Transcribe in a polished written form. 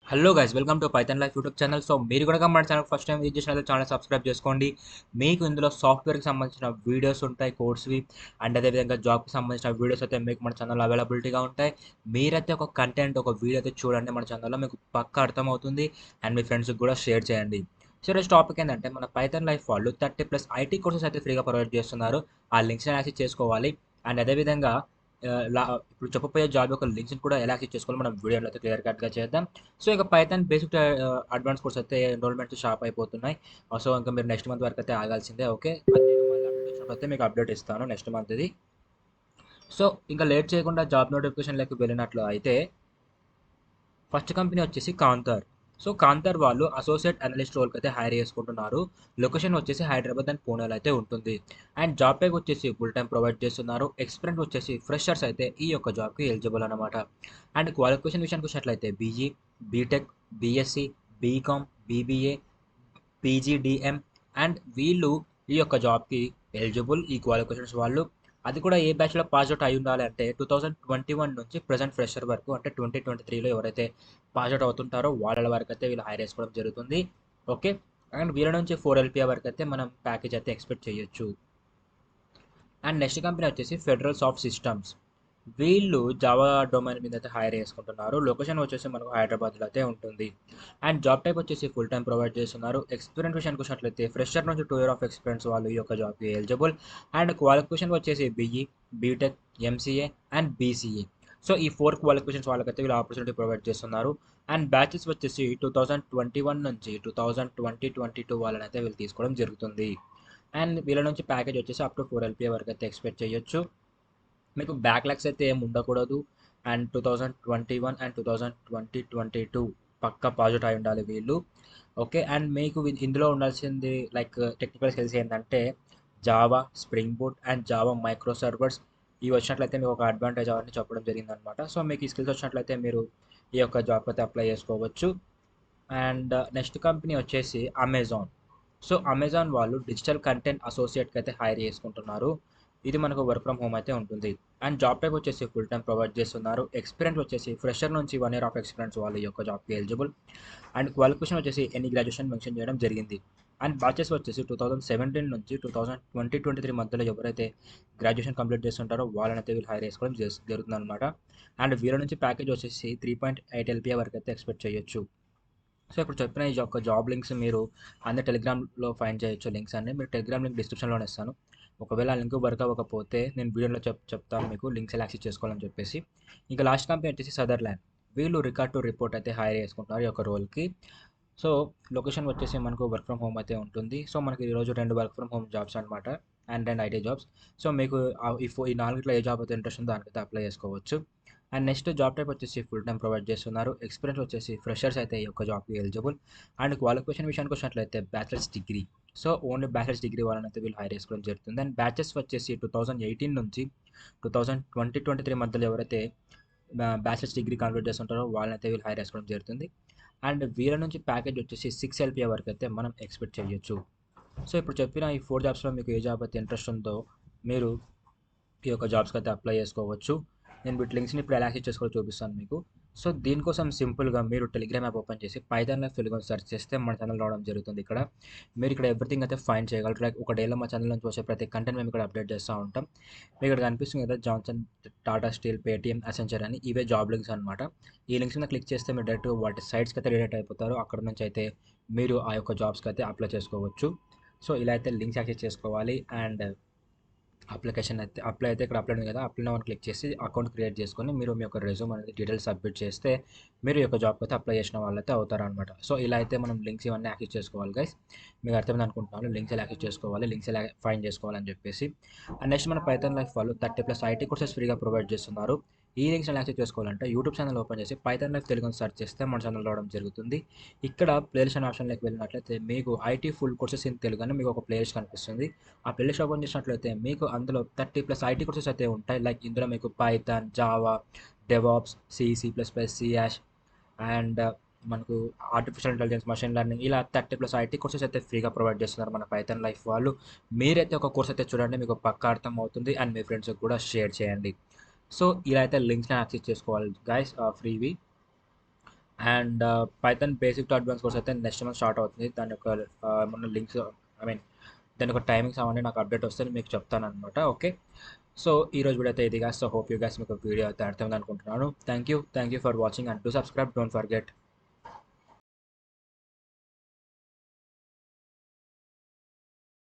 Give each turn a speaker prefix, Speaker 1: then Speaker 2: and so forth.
Speaker 1: Hello guys, welcome to Python life YouTube channel. So మీరు కూడా మన ఛానల్ ఫస్ట్ టైం విజిట్ చేసినట్లయితే channel subscribe చేసుకోండి. మీకు ఇందులో సాఫ్ట్వేర్కి సంబంధించిన వీడియోస్ ఉంటాయి, కోర్స్వి, అండ్ అదేవిధంగా జాబ్కి సంబంధించిన వీడియోస్ అయితే మీకు మన ఛానల్ అవైలబిలిటీగా ఉంటాయి. మీరైతే ఒక కంటెంట్, ఒక వీడియో అయితే చూడండి మన ఛానల్లో, మీకు పక్కా అర్థమవుతుంది. అండ్ మీ ఫ్రెండ్స్కి కూడా షేర్ చేయండి. సో ఈరోజు టాపిక్ ఏంటంటే, మన పైథాన్ లైఫ్ వాళ్ళు 30+ ఐటీ కోర్సెస్ అయితే ఫ్రీగా ప్రొవైడ్ చేస్తున్నారు. ఆ లింక్స్ని యాక్సెస్ చేసుకోవాలి. అండ్ అదేవిధంగా ఇప్పుడు చెప్పబోయే జాబ్ యొక్క లింక్స్ని కూడా ఎలా యాక్సెస్ చేసుకోవాలి మనం వీడియోలో అయితే క్లియర్ కట్గా చేద్దాం. సో ఇక పైథాన్ బేసిక్ అడ్వాన్స్ కోర్స్ అయితే ఎన్రోల్మెంట్స్ షాప్ అయిపోతున్నాయి. సో ఇంకా మీరు నెక్స్ట్ మంత్ వరకు అయితే ఆగాల్సిందే. ఓకే, అది నేను మళ్ళీ అప్డేట్ వచ్చినప్పుడు అయితే మీకు అప్డేట్ ఇస్తాను నెక్స్ట్ మంత్ది. సో ఇంకా లేట్ చేయకుండా జాబ్ నోటిఫికేషన్లోకి వెళ్ళినట్లు అయితే, ఫస్ట్ కంపెనీ వచ్చేసి కాంతార్. సో కాంతార్ వాళ్ళు అసోసియేట్ అనలిస్ట్ రోల్కి అయితే హైర్ చేసుకుంటున్నారు. లొకేషన్ వచ్చేసి హైదరాబాద్ అండ్ పూణేలో అయితే ఉంటుంది. అండ్ జాబ్ పైకి వచ్చేసి ఫుల్ టైం ప్రొవైడ్ చేస్తున్నారు. ఎక్స్పీరియన్స్ వచ్చేసి ఫ్రెషర్స్ అయితే ఈ యొక్క జాబ్కి ఎలిజిబుల్ అనమాట. అండ్ క్వాలిఫికేషన్ విషయానికి వచ్చినట్లయితే BG, BTech, BSc, BCom, BBA, PGDM, and వీళ్ళు ఈ యొక్క జాబ్కి ఎలిజిబుల్, ఈ క్వాలిఫికేషన్స్ వాళ్ళు. అది కూడా ఏ బ్యాచ్లో పాస్ అవుట్ అయి ఉండాలి అంటే 2021 నుంచి ప్రజెంట్ ఫ్రెషర్ వరకు, అంటే 2023లో ఎవరైతే పాస్ అవుట్ అవుతుంటారో వాళ్ళ వరకు అయితే వీళ్ళు హైర్ చేసుకోవడం జరుగుతుంది. ఓకే, అండ్ వీళ్ళ నుంచి 4 LPA వరకు అయితే మనం ప్యాకేజ్ అయితే ఎక్స్పెక్ట్ చేయొచ్చు. అండ్ నెక్స్ట్ కంపెనీ వచ్చేసి ఫెడరల్ సాఫ్ట్ సిస్టమ్స్. వీళ్ళు జావా డొమైన్ మీద అయితే హైర్ చేసుకుంటున్నారు. లొకేషన్ వచ్చేసి మనకు హైదరాబాద్లో అయితే ఉంటుంది. అండ్ జాబ్ టైప్ వచ్చేసి ఫుల్ టైం ప్రొవైడ్ చేస్తున్నారు. ఎక్స్పీరియన్స్ విషయానికి వచ్చినట్లయితే ఫ్రెషర్ నుంచి 2 years ఆఫ్ ఎక్స్పీరియన్స్ వాళ్ళు ఈ యొక్క జాబ్కి ఎలిజిబుల్. అండ్ క్వాలిఫికేషన్ వచ్చేసి BE, BTech, MCA and BCA. So ఈ 4 క్వాలిఫికేషన్స్ వాళ్ళకైతే వీళ్ళు ఆపర్చునిటీ ప్రొవైడ్ చేస్తున్నారు. అండ్ బ్యాచెస్ వచ్చేసి 2021 నుంచి 2022 వాళ్ళనైతే వీళ్ళు తీసుకోవడం జరుగుతుంది. అండ్ వీళ్ళ నుంచి ప్యాకేజ్ వచ్చేసి అప్ టు 4 LPA వరకు అయితే ఎక్స్పెక్ట్ చేయొచ్చు. మీకు బ్యాక్లాగ్స్ అయితే ఏమి ఉండకూడదు. అండ్ 2021 అండ్ 2022 పక్కా పాజిటివ్ అయి ఉండాలి వీళ్ళు. ఓకే, అండ్ మీకు ఇందులో ఉండాల్సింది లైక్ టెక్నికల్ స్కిల్స్ ఏంటంటే Java, spring boot and Java micro servers. ఇవి వచ్చినట్లయితే మీకు ఒక అడ్వాంటేజ్ అవన్నీ చెప్పడం జరిగిందనమాట. సో మీకు ఈ స్కిల్స్ వచ్చినట్లయితే మీరు ఈ యొక్క జాబ్ అయితే అప్లై చేసుకోవచ్చు. అండ్ నెక్స్ట్ కంపెనీ వచ్చేసి అమెజాన్. సో అమెజాన్ వాళ్ళు డిజిటల్ కంటెంట్ అసోసియేట్కి అయితే హైర్ చేసుకుంటున్నారు. ఇది మనకు వర్క్ ఫ్రమ్ హోమ్ అయితే ఉంటుంది. అండ్ జాబ్ టైప్ వచ్చేసి ఫుల్ టైం ప్రొవైడ్ చేస్తున్నారు. ఎక్స్పీరియన్స్ వచ్చేసి ఫ్రెషర్ నుంచి 1 year ఆఫ్ ఎక్స్పీరియన్స్ వాళ్ళు ఈ యొక్క జాబ్కి ఎలిజిబుల్. అండ్ క్వాలిఫికేషన్ వచ్చేసి ఎనీ గ్రాడ్యుయేషన్ మెన్షన్ చేయడం జరిగింది. అండ్ బ్యాచెస్ వచ్చేసి 2017 నుంచి 2023 మధ్యలో ఎవరైతే గ్రాడ్యుయేషన్ కంప్లీట్ చేస్తుంటారో వాళ్ళనైతే వీళ్ళు హైర్ చేసుకోవడం జరుగుతుంది అనమాట. అండ్ వీళ్ళ నుంచి ప్యాకేజ్ వచ్చేసి 3.8 LPA వరకు అయితే ఎక్స్పెక్ట్ చేయొచ్చు. సో ఇప్పుడు చెప్పిన ఈ యొక్క జాబ్ లింక్స్ మీరు అందరు టెలిగ్రామ్లో ఫైండ్ చేయొచ్చు. లింక్స్ అన్ని మీరు టెలిగ్రామ్ లింక్ డిస్క్రిప్షన్లోనే ఇస్తాను. ఒకవేళ ఆ లింక్ వర్క్ అవ్వకపోతే నేను వీడియోలో చెప్తాను మీకు లింక్స్ ఎలా యాక్సెస్ చేసుకోవాలని చెప్పేసి. ఇంకా లాస్ట్ కంపెనీ వచ్చేసి సదర్లాండ్. వీళ్ళు రికార్డ్ టు రిపోర్ట్ అయితే హైర్ చేసుకుంటున్నారు ఈ యొక్క రోల్కి. సో లొకేషన్ వచ్చేసి మనకు వర్క్ ఫ్రమ్ హోమ్ అయితే ఉంటుంది. సో మనకి ఈరోజు 2 వర్క్ ఫ్రమ్ హోమ్ జాబ్స్ అనమాట, అండ్ 2 ఐటీ జాబ్స్. సో మీకు ఈ నాలుగిట్లో ఏ జాబ్ అయితే ఇంట్రెస్ట్ ఉందో దానికైతే అప్లై చేసుకోవచ్చు. అండ్ నెక్స్ట్ జాబ్ టైప్ వచ్చేసి ఫుల్ టైం ప్రొవైడ్ చేస్తున్నారు. ఎక్స్పీరియన్స్ వచ్చేసి ఫ్రెషర్స్ అయితే ఈ యొక్క జాబ్కి ఎలిజిబుల్. అండ్ క్వాలిఫికేషన్ విషయానికి వచ్చినట్లయితే bachelors degree. So only bachelors degree వాళ్ళని అయితే వీళ్ళు హైర్ చేసుకోవడం జరుగుతుంది. అండ్ బ్యాచెస్ వచ్చేసి 2018 నుంచి 2023 మధ్యలో ఎవరైతే బ్యాచిలర్స్ డిగ్రీ కంప్లీట్ చేస్తుంటారో వాళ్ళనైతే వీళ్ళు హైర్ చేసుకోవడం జరుగుతుంది. అండ్ వీళ్ళ నుంచి ప్యాకేజ్ వచ్చేసి 6 LPA వరకు అయితే మనం ఎక్స్పెక్ట్ చేయొచ్చు. సో ఇప్పుడు చెప్పిన ఈ 4 జాబ్స్లో మీకు ఏ జాబ్ అయితే ఇంట్రెస్ట్ ఉందో మీరు ఈ యొక్క జాబ్స్కి అయితే అప్లై చేసుకోవచ్చు. నేను వీటి లింక్స్ని ఇప్పుడు ఎలా యాక్సెస్ చేసుకోవాలో చూపిస్తాను మీకు. సో దీనికోసం సింపుల్గా మీరు టెలిగ్రామ్ యాప్ ఓపెన్ చేసి పైథాన్ లైఫ్ తెలుగు సెర్చ్ చేస్తే మన ఛానల్ రావడం జరుగుతుంది. మీరు ఇక్కడ ఎవ్రీథింగ్ అయితే ఫైండ్ చేయగలరు. లైక్ ఒక డేలో మా ఛానల్ నుంచి వచ్చే ప్రతి కంటెంట్ మేము ఇక్కడ అప్డేట్ చేస్తూ ఉంటాం. మీకు ఇక్కడ కనిపిస్తుంది కదా, Johnson, Tata steel, Paytm, Accenture అని, ఇవే జాబ్ లింక్స్ అనమాట. ఈ లింక్స్ మీద క్లిక్ చేస్తే మీరు డైరెక్ట్ వాటి సైట్స్కి అయితే రిలేట్ అయిపోతారు. అక్కడ నుంచి అయితే మీరు ఆ యొక్క జాబ్స్కి అయితే అప్లై చేసుకోవచ్చు. సో ఇలా అయితే లింక్స్ యాక్సెస్ చేసుకోవాలి. అండ్ అప్లికేషన్ అయితే అప్లై అయితే ఇక్కడ అప్లై ఉంది కదా, అప్లై నౌ క్లిక్ చేసి అకౌంట్ క్రియేట్ చేసుకొని మీరు మీ యొక్క రెజ్యూమ్ అనేది డీటెయిల్స్ సబ్మిట్ చేస్తే మీరు ఈ యొక్క జాబ్కి అయితే అప్లై చేసిన వాళ్ళైతే అవుతారనమాట. సో ఇలా అయితే మనం లింక్స్ ఇవన్నీ యాక్సెస్ చేసుకోవాలి గైస్. మీకు అర్థమైంది అనుకుంటున్నాను లింక్స్ ఎలా యాక్సెస్ చేసుకోవాలి, లింక్స్ ఎలా ఫైండ్ చేసుకోవాలని చెప్పేసి. అండ్ నెక్స్ట్ మన పైథాన్ లైఫ్ వాళ్ళు 30+ ఐటీ కోర్సెస్ ఫ్రీగా ప్రొవైడ్ చేస్తున్నారు. ఈ లింక్స్ ఎలా యాక్సెస్ చేసుకోవాలంటే యూట్యూబ్ ఛానల్ ఓపెన్ చేసి పైథాన్ లైఫ్ తెలుగు సెర్చ్ చేస్తే మన ఛానల్ రావడం జరుగుతుంది. ఇక్కడ ప్లేలిస్ట్ అనే ఆప్షన్లోకి వెళ్ళినట్లయితే మీకు IT full courses in Telugu అని మీకు ఒక ప్లేలిస్ట్ కనిపిస్తుంది. ఆ ప్లేలిస్ట్ ఓపెన్ చేసినట్లయితే మీకు అందులో 30+ ఐటీ కోర్సెస్ అయితే ఉంటాయి. లైక్ ఇందులో మీకు పైథాన్, జావా, డెవాప్స్, సి++, సియాష్ అండ్ మనకు ఆర్టిఫిషియల్ ఇంటెలిజెన్స్, మషిన్ లెర్నింగ్, ఇలా 30+ ఐటీ కోర్సెస్ అయితే ఫ్రీగా ప్రొవైడ్ చేస్తున్నారు మన పైథాన్ లైఫ్ వాళ్ళు. మీరైతే ఒక కోర్స్ అయితే చూడండి, మీకు పక్కా అర్థం అవుతుంది. అండ్ మీ ఫ్రెండ్స్కి కూడా షేర్ చేయండి. సో ఇలా అయితే లింక్స్ని యాక్సెస్ చేసుకోవాలి గైస్, ఫ్రీవి. And Python basic to advance course అయితే నెక్స్ట్ మంత్ స్టార్ట్ అవుతుంది. దాని యొక్క మన లింక్స్, ఐ మీన్ దాని యొక్క టైమింగ్స్ అవన్నీ నాకు అప్డేట్ వస్తే మీకు చెప్తాను అనమాట. ఓకే, సో ఈ రోజు వీడియో అయితే ఇదిగా. సో హోప్ యూ గైస్ మీకు వీడియో అయితే అర్థమైంది అనుకుంటున్నాను. Thank you for watching and to subscribe, don't forget.